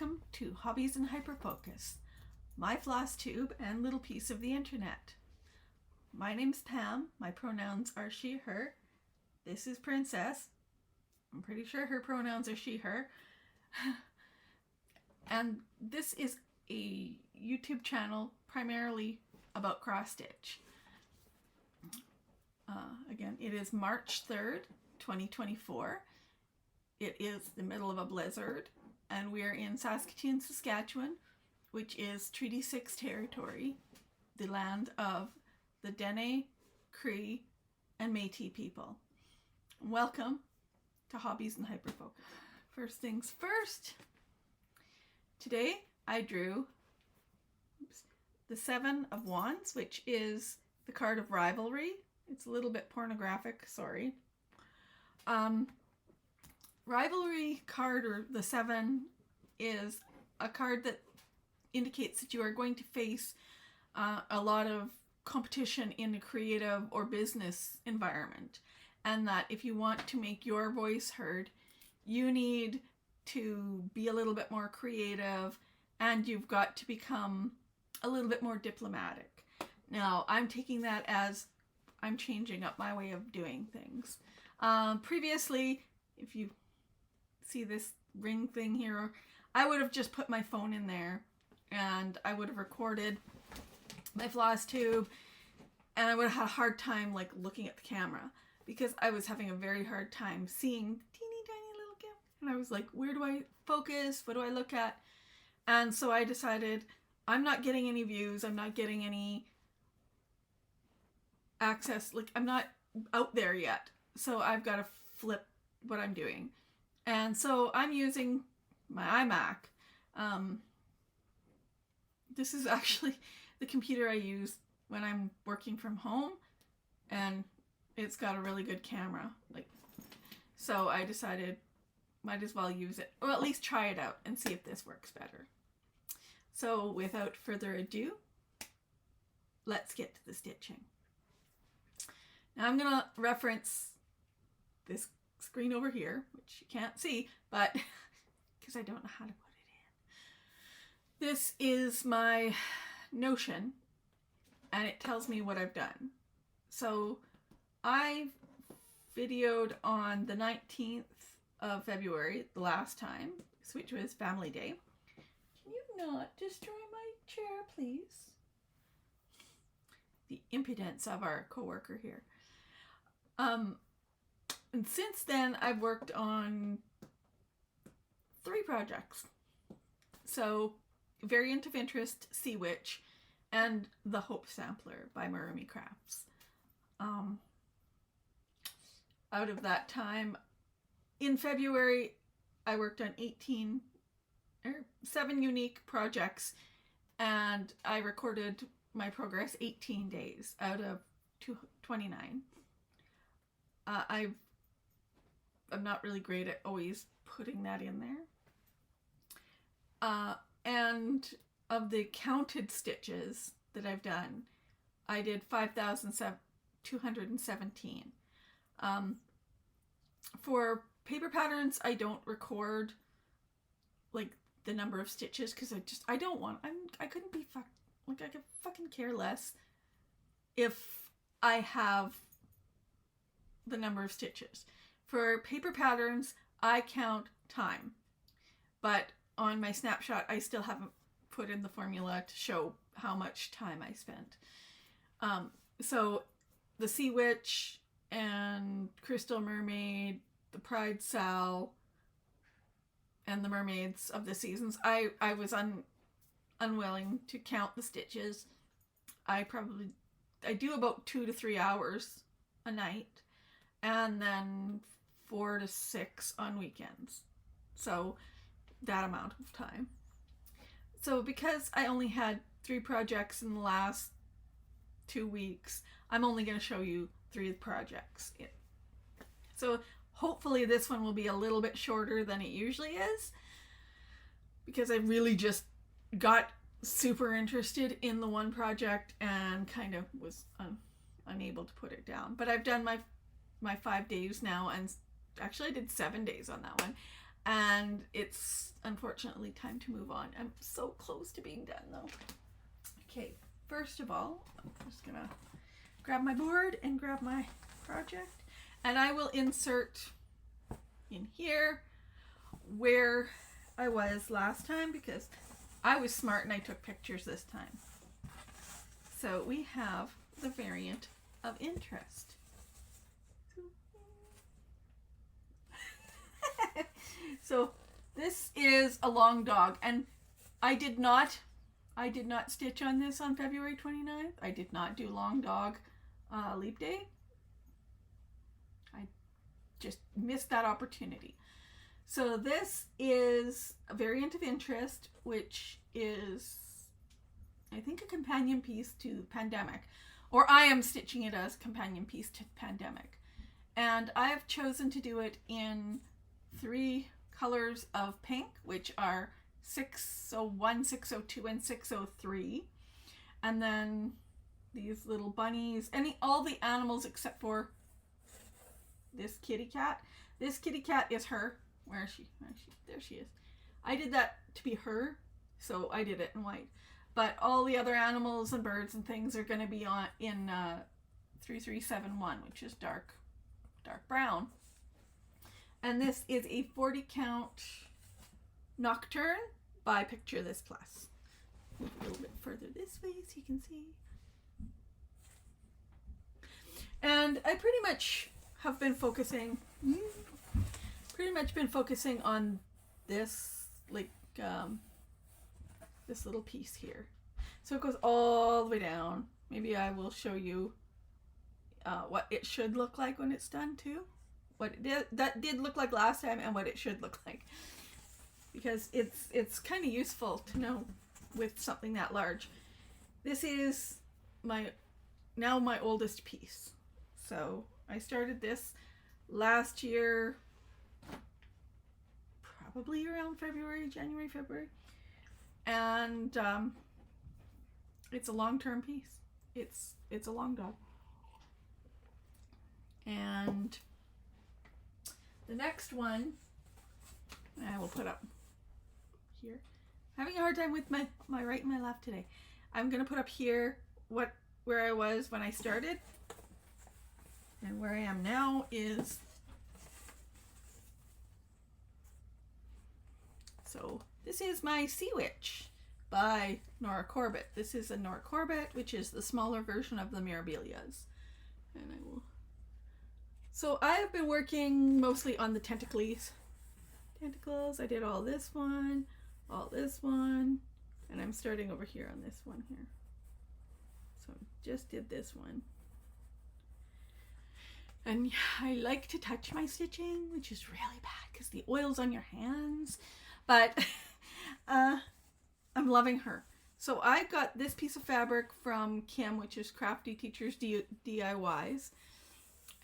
welcome to Hobbies in Hyperfocus, my floss tube and little piece of the internet. My name's Pam, my pronouns are she, her. This is Princess. I'm pretty sure her pronouns are she, her. And this is a YouTube channel primarily about cross-stitch. Again, it is March 3rd, 2024. It is the middle of a blizzard, and we are in Saskatoon, Saskatchewan, which is Treaty 6 territory, the land of the Dene, Cree, and Métis people. Welcome to Hobbies in Hyperfocus. First things first, today I drew the Seven of Wands, which is the card of Rivalry. It's a little bit pornographic, sorry. Rivalry card, or the Seven, is a card that indicates that you are going to face a lot of competition in a creative or business environment, and that if you want to make your voice heard, you need to be a little bit more creative, and you've got to become a little bit more diplomatic. Now, I'm taking that as I'm changing up my way of doing things. Previously, if you see this ring thing here, I would have just put my phone in there and I would have recorded my floss tube, and I would have had a hard time like looking at the camera because I was having a very hard time seeing teeny tiny little camera, and I was like, where do I focus? What do I look at? And so I decided I'm not getting any views, I'm not getting any access, like I'm not out there yet, so I've got to flip what I'm doing. And so I'm using my iMac. This is actually the computer I use when I'm working from home, and it's got a really good camera, so I decided might as well use it, or at least try it out and see if this works better. So without further ado, let's get to the stitching. Now I'm gonna reference this screen over here, which you can't see, but because I don't know how to put it in. This is my Notion, and it tells me what I've done. So I videoed on the 19th of February, the last time, which was Family Day. Can you not destroy my chair, please? The impudence of our coworker here. And since then, I've worked on 3 projects. So, Variant of Interest, Sea Witch, and The Hope Sampler by Murumi Crafts. Out of that time, in February, I worked on 7 unique projects, and I recorded my progress 18 days out of 29. I'm not really great at always putting that in there. And of the counted stitches that I've done, I did 5,217. For paper patterns, I don't record like the number of stitches because I don't want, I couldn't be I could fucking care less if I have the number of stitches. For paper patterns, I count time, but on my snapshot, I still haven't put in the formula to show how much time I spent. So the Sea Witch and Crystal Mermaid, the Pride Sal, and the Mermaids of the Seasons, I was unwilling to count the stitches. I do about 2 to 3 hours a night, and then 4 to 6 on weekends. So that amount of time. So because I only had 3 projects in the last 2 weeks, I'm only going to show you 3 projects. So hopefully this one will be a little bit shorter than it usually is, because I really just got super interested in the one project and kind of was unable to put it down. But I've done my 5 days now, and actually I did 7 days on that one. And it's unfortunately time to move on. I'm so close to being done though. Okay, first of all, I'm just gonna grab my board and grab my project, and I will insert in here where I was last time because I was smart and I took pictures this time. So we have the variant of interest. So this is a long dog, and I did not stitch on this on February 29th. I did not do long dog leap day. I just missed that opportunity. So this is a variant of interest, which is, I think, a companion piece to Pandemic, or I am stitching it as companion piece to Pandemic. And I have chosen to do it in 3 colors of pink, which are 601, 602, and 603. And then these little bunnies, all the animals except for this kitty cat. This kitty cat is her. Where is she? There she is. I did that to be her, so I did it in white. But all the other animals and birds and things are going to be on in 3371, which is dark brown. And this is a 40 count Nocturne by Picture This Plus. Move a little bit further this way so you can see. And I pretty much have been focusing on this, like, this little piece here. So it goes all the way down. Maybe I will show you what it should look like when it's done too. What that did look like last time and what it should look like. Because it's kind of useful to know with something that large. This is my oldest piece. So I started this last year, probably around January, February. And it's a long-term piece. It's a long dog. And the next one I will put up here. Having a hard time with my right and my left today. I'm gonna put up here where I was when I started, and where I am now is, so this is my Sea Witch by Nora Corbett. This is a Nora Corbett, which is the smaller version of the Mirabilias. And I will. So I have been working mostly on the tentacles. I did all this one, and I'm starting over here on this one here. So just did this one. And I like to touch my stitching, which is really bad because the oil's on your hands. But I'm loving her. So I got this piece of fabric from Kim, which is Crafty Teachers DIYs.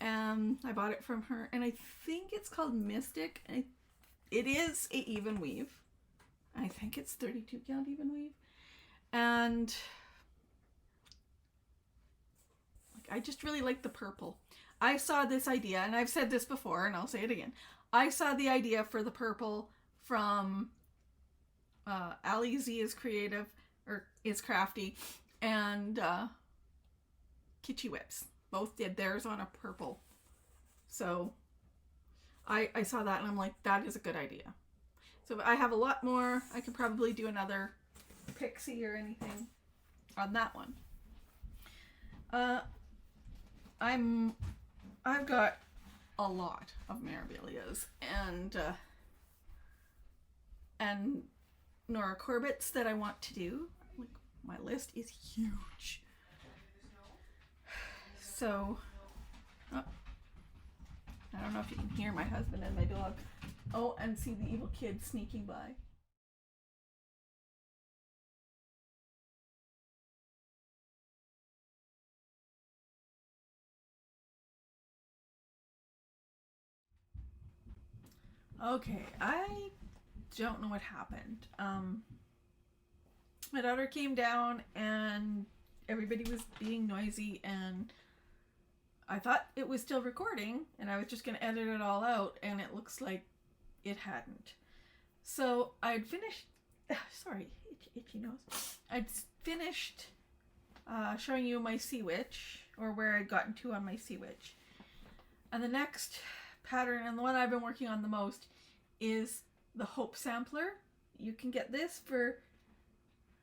I bought it from her, and I think it's called Mystic. It is a even weave. I think it's 32 count even weave. And I just really like the purple. I saw this idea, and I've said this before, and I'll say it again. I saw the idea for the purple from Ali Z is creative, or is crafty, and Kitschy Whips. Both did theirs on a purple. So I saw that and I'm like, that is a good idea. So I have a lot more. I could probably do another pixie or anything on that one. I've got a lot of Mirabilias and Nora Corbett's that I want to do. Like, my list is huge. So, I don't know if you can hear my husband and my dog. Oh, and see the evil kid sneaking by. Okay, I don't know what happened. My daughter came down and everybody was being noisy, and I thought it was still recording, and I was just going to edit it all out, and it looks like it hadn't. So I'd finished, sorry, itchy nose. I'd finished showing you my Sea Witch, or where I'd gotten to on my Sea Witch. And the next pattern, and the one I've been working on the most, is the Hope Sampler. You can get this for,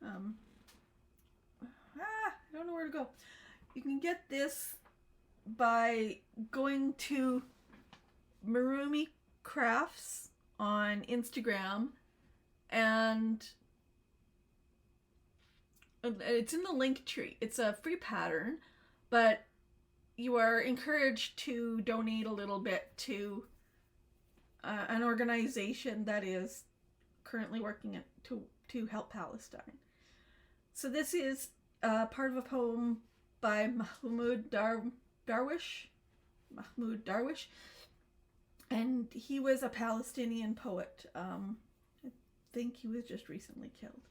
I don't know where to go. You can get this by going to Marumi Crafts on Instagram, and it's in the link tree. It's a free pattern, but you are encouraged to donate a little bit to an organization that is currently working to help Palestine. So this is part of a poem by Mahmoud Darwish, and he was a Palestinian poet. I think he was just recently killed.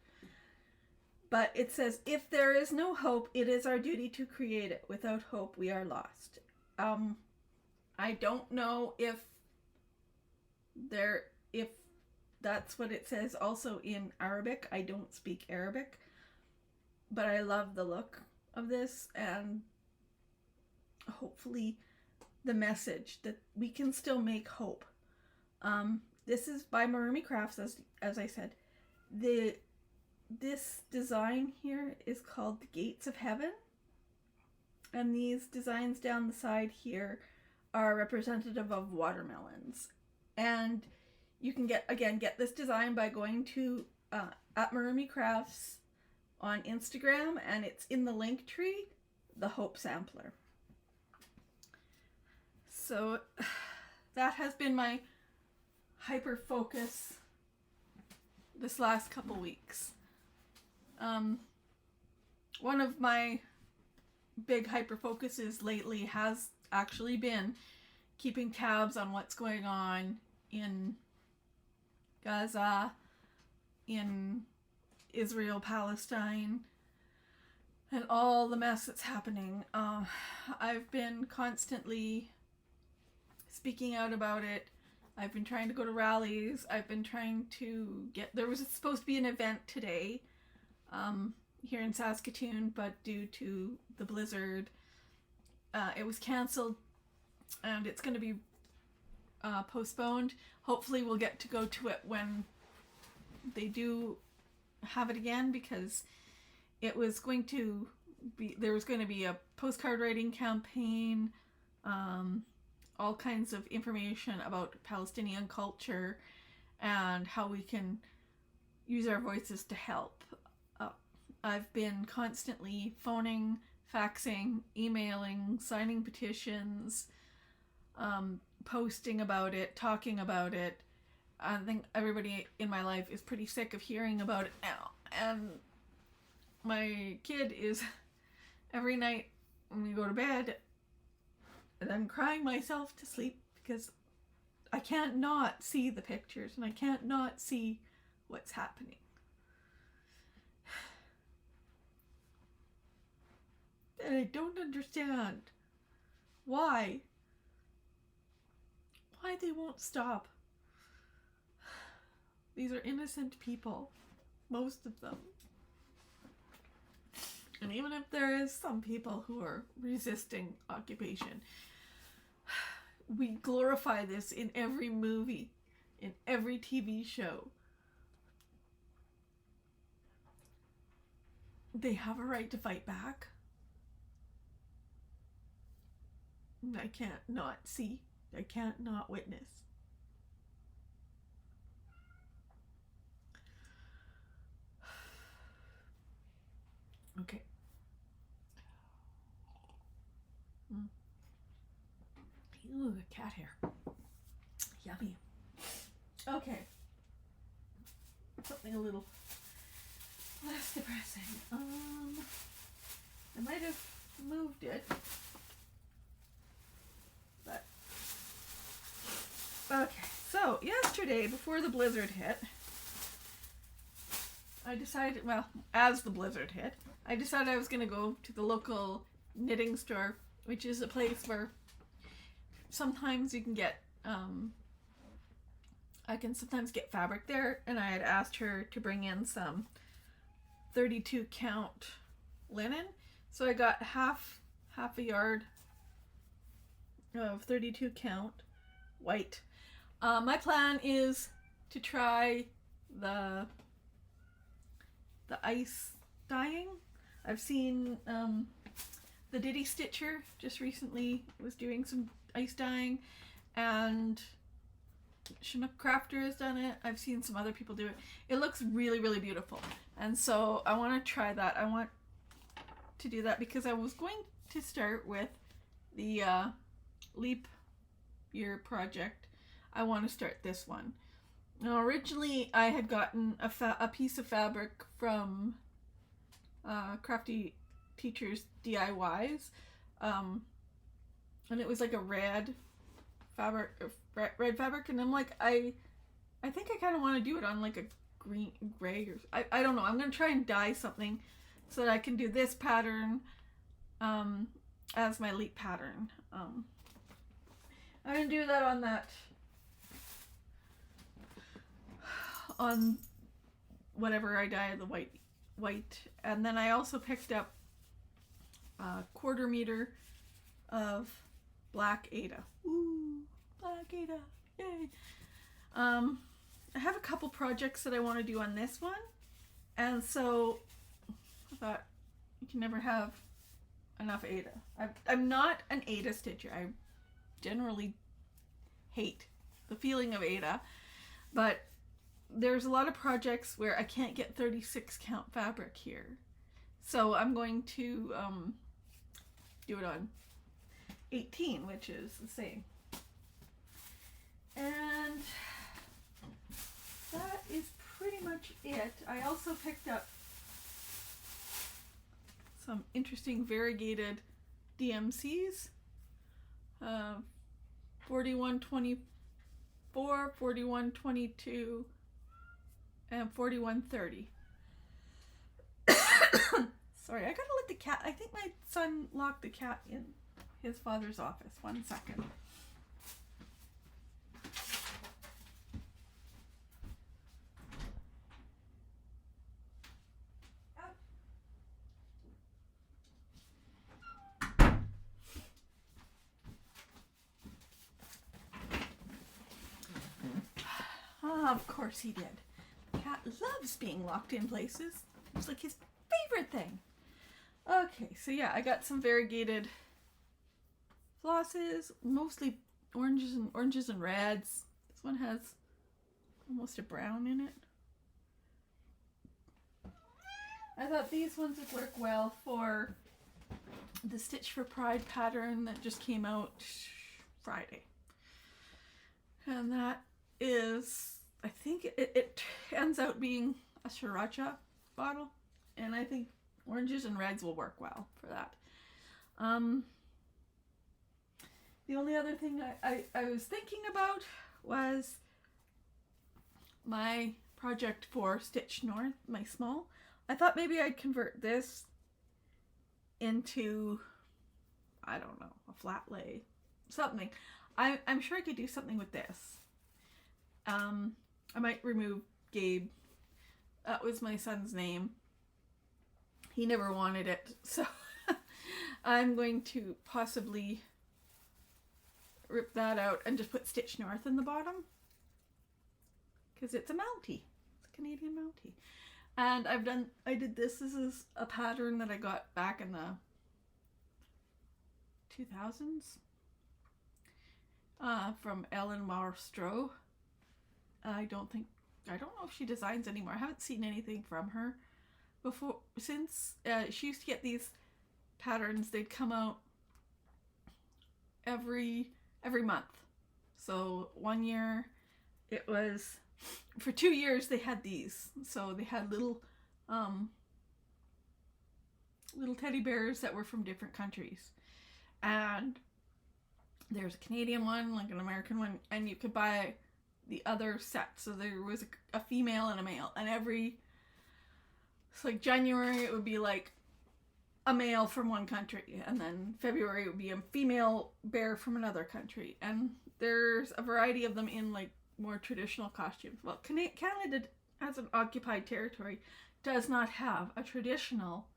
But it says, "If there is no hope, it is our duty to create it. Without hope, we are lost." I don't know if that's what it says also in Arabic. I don't speak Arabic, but I love the look of this, and hopefully the message that we can still make hope. This is by Marumi Crafts, as I said. This design here is called the Gates of Heaven, and these designs down the side here are representative of watermelons. And you can get this design by going to at Marumi Crafts on Instagram, and it's in the link tree, the Hope Sampler. So that has been my hyper focus this last couple weeks. One of my big hyper focuses lately has actually been keeping tabs on what's going on in Gaza, in Israel, Palestine, and all the mess that's happening. I've been constantly speaking out about it. I've been trying to go to rallies. I've been trying to there was supposed to be an event today here in Saskatoon, but due to the blizzard, it was cancelled, and it's going to be postponed. Hopefully we'll get to go to it when they do have it again, because it was going to be, there was going to be a postcard writing campaign, all kinds of information about Palestinian culture and how we can use our voices to help. I've been constantly phoning, faxing, emailing, signing petitions, posting about it, talking about it. I think everybody in my life is pretty sick of hearing about it now. And my kid is, every night when we go to bed, and I'm crying myself to sleep because I can't not see the pictures and I can't not see what's happening. And I don't understand why they won't stop. These are innocent people, most of them. And even if there is some people who are resisting occupation, we glorify this in every movie, in every TV show. They have a right to fight back. And I can't not see. I can't not witness. Okay. Ooh, cat hair. Yummy. Okay. Something a little less depressing. I might have moved it. But okay. So yesterday, before the blizzard hit, I decided, well, as the blizzard hit, I decided I was going to go to the local knitting store, which is a place where sometimes you can get I can sometimes get fabric there, and I had asked her to bring in some 32 count linen. So I got half a yard of 32 count white. My plan is to try the ice dyeing. I've seen the Diddy Stitcher just recently was doing some ice dyeing, and Chinook Crafter has done it. I've seen some other people do it. It looks really, really beautiful, and so I want to try that. I want to do that because I was going to start with the Leap Year project. I want to start this one. Now, originally I had gotten a piece of fabric from Crafty Teachers DIYs, and it was like a red fabric, and I'm like, I think I kind of want to do it on like a gray, or I don't know. I'm gonna try and dye something so that I can do this pattern as my Leap pattern. I'm gonna do that on whatever I dye the white, and then I also picked up a 1/4 meter of black Aida. Ooh, black Aida, yay! I have a couple projects that I want to do on this one, and so I thought you can never have enough Aida. I'm not an Aida stitcher. I generally hate the feeling of Aida, but there's a lot of projects where I can't get 36 count fabric here, so I'm going to do it on 18, which is the same. And that is pretty much it. I also picked up some interesting variegated DMCs, 4124, 4122, and 4130. Sorry, I gotta let the cat, I think my son locked the cat in his father's office. 1 second. Of course he did. Cat loves being locked in places. It's like his favorite thing. Okay, so yeah, I got some variegated flosses, mostly oranges and reds. This one has almost a brown in it. I thought these ones would work well for the Stitch for Pride pattern that just came out Friday. And that is, I think it ends out being a sriracha bottle, and I think oranges and reds will work well for that. The only other thing I was thinking about was my project for Stitch North, my small. I thought maybe I'd convert this into, I don't know, a flat lay, something. I'm sure I could do something with this. I might remove Gabe. That was my son's name. He never wanted it, so I'm going to possibly rip that out and just put Stitch North in the bottom, because it's a Mountie. It's a Canadian Mountie. And I did this. This is a pattern that I got back in the 2000s from Ellen Marstro. I don't know if she designs anymore. I haven't seen anything from her since she used to get these patterns. They'd come out every month. So 1 year it was, for 2 years they had these. So they had little teddy bears that were from different countries. And there's a Canadian one, like an American one, and you could buy the other set. So there was a female and a male, and it's like January it would be like a male from one country, and then February it would be a female bear from another country. And there's a variety of them in like more traditional costumes. Well, Canada, as an occupied territory, does not have a traditional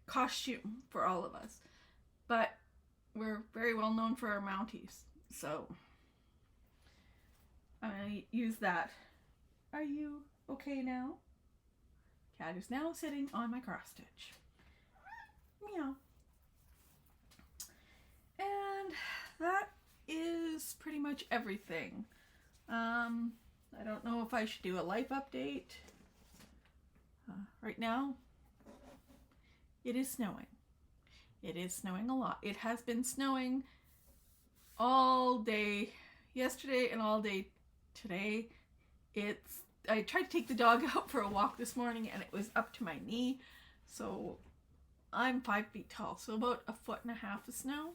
costume for all of us. But we're very well known for our Mounties. So I'm going to use that. Are you okay now? Cat is now sitting on my cross stitch. Meow. And that is pretty much everything. I don't know if I should do a life update. Right now, it is snowing. It is snowing a lot. It has been snowing all day yesterday and all day today. I tried to take the dog out for a walk this morning and it was up to my knee. So I'm 5 feet tall, so about 1.5 feet of snow.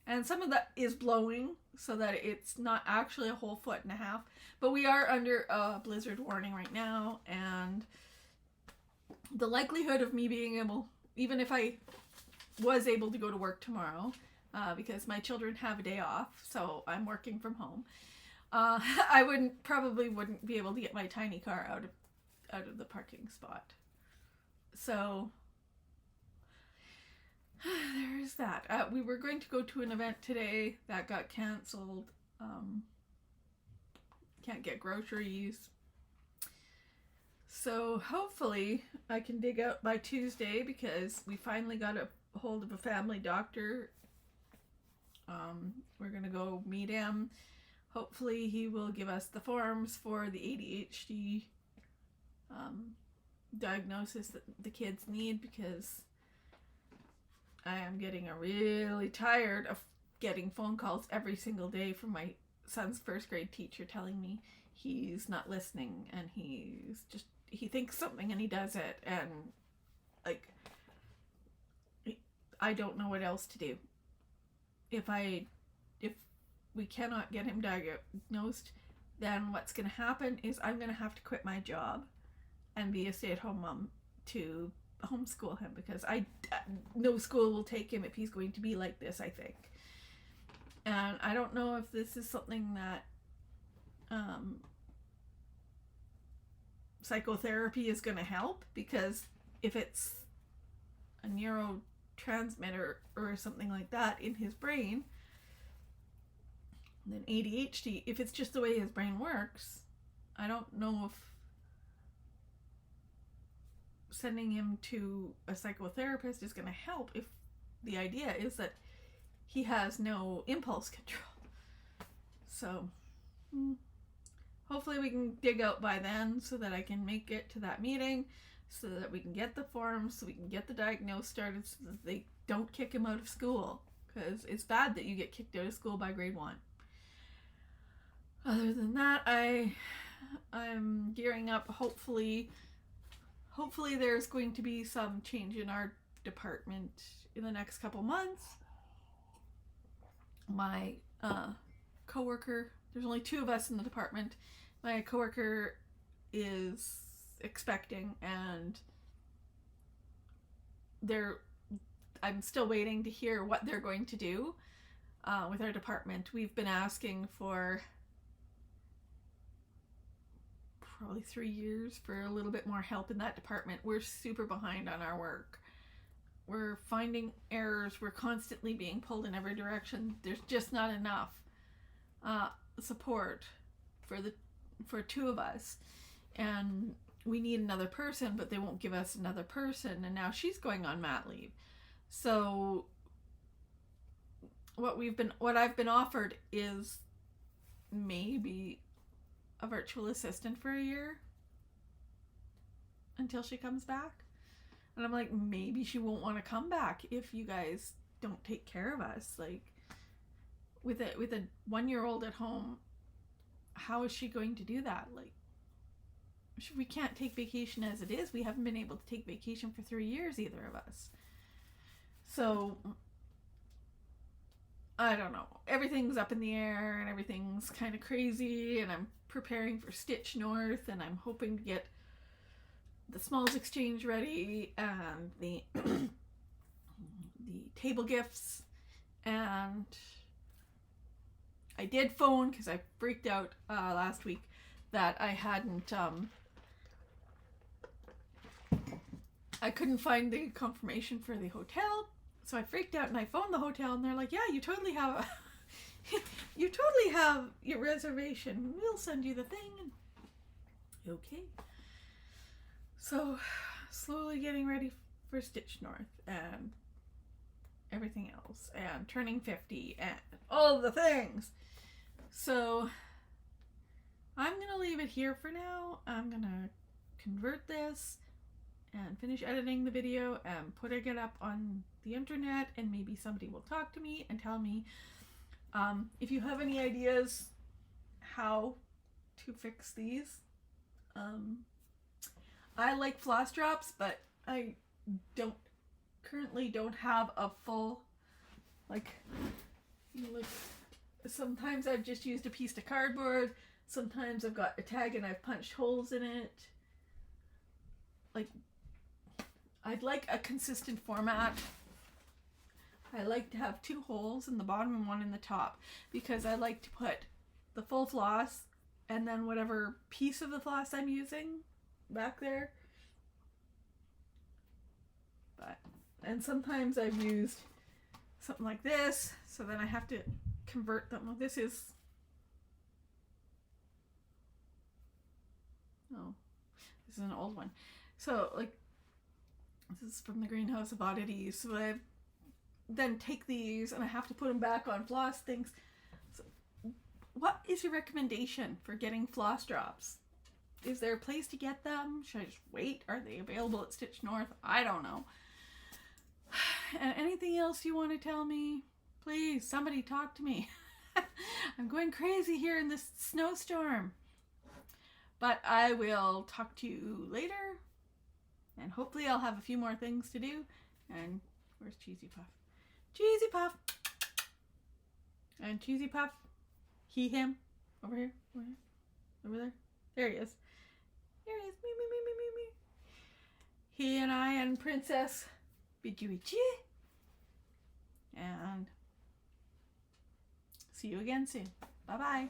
And some of that is blowing so that it's not actually a whole 1.5 feet. But we are under a blizzard warning right now, and the likelihood of me being able, even if I was able to go to work tomorrow, because my children have a day off, so I'm working from home, I probably wouldn't be able to get my tiny car out of the parking spot. So there is that. We were going to go to an event today that got canceled. Can't get groceries. So hopefully I can dig out by Tuesday, because we finally got a hold of a family doctor. We're going to go meet him. Hopefully he will give us the forms for the ADHD diagnosis that the kids need, because I am getting really tired of getting phone calls every single day from my son's first grade teacher telling me he's not listening and he thinks something and he does it, and like I don't know what else to do. If we cannot get him diagnosed, then what's going to happen is I'm going to have to quit my job and be a stay-at-home mom to homeschool him, because no school will take him if he's going to be like this, I think. And I don't know if this is something that psychotherapy is going to help, because if it's a neurotransmitter or something like that in his brain, then ADHD, if it's just the way his brain works, I don't know if sending him to a psychotherapist is going to help, if the idea is that he has no impulse control. So hopefully we can dig out by then so that I can make it to that meeting, so that we can get the forms, so we can get the diagnose started, so that they don't kick him out of school, because it's bad that you get kicked out of school by grade 1. Other than that, I'm gearing up. Hopefully there's going to be some change in our department in the next couple months. My coworker, there's only 2 of us in the department. My coworker is expecting, and I'm still waiting to hear what they're going to do with our department. We've been asking for probably 3 years for a little bit more help in that department. We're super behind on our work. We're finding errors. We're constantly being pulled in every direction. There's just not enough support for 2 of us, and we need another person, but they won't give us another person, and now she's going on mat leave. So what I've been offered is maybe a virtual assistant for a year until she comes back. And I'm like, maybe she won't want to come back if you guys don't take care of us. Like, with a 1-year-old at home, how is she going to do that? Like, we can't take vacation as it is. We haven't been able to take vacation for 3 years, either of us. So I don't know. Everything's up in the air and everything's kind of crazy, and I'm preparing for Stitch North, and I'm hoping to get the Smalls Exchange ready and the the table gifts, and I did phone because I freaked out last week that I hadn't, I couldn't find the confirmation for the hotel. So I freaked out and I phoned the hotel and they're like, yeah, you totally have you totally have your reservation. We'll send you the thing. Okay. So slowly getting ready for Stitch North and everything else and turning 50 and all the things. So I'm going to leave it here for now. I'm going to convert this and finish editing the video and putting it up on the internet, and maybe somebody will talk to me and tell me if you have any ideas how to fix these. I like floss drops, but I currently don't have a full, like sometimes I've just used a piece of cardboard, sometimes I've got a tag and I've punched holes in it. Like, I'd like a consistent format. I like to have 2 holes in the bottom and 1 in the top, because I like to put the full floss and then whatever piece of the floss I'm using back there. And sometimes I've used something like this, so then I have to convert them. Well, this is an old one. So like, this is from the Greenhouse of Oddities. So I then take these and I have to put them back on floss things. So what is your recommendation for getting floss drops? Is there a place to get them? Should I just wait? Are they available at Stitch North? I don't know. And anything else you want to tell me? Please, somebody talk to me. I'm going crazy here in this snowstorm. But I will talk to you later. And hopefully I'll have a few more things to do. And where's Cheesy Puff? Cheesy Puff! And Cheesy Puff, he, him, over here, over there. There he is. There he is. Me, me, me, me, me, me. He and I and Princess bid you adieu. And see you again soon. Bye-bye.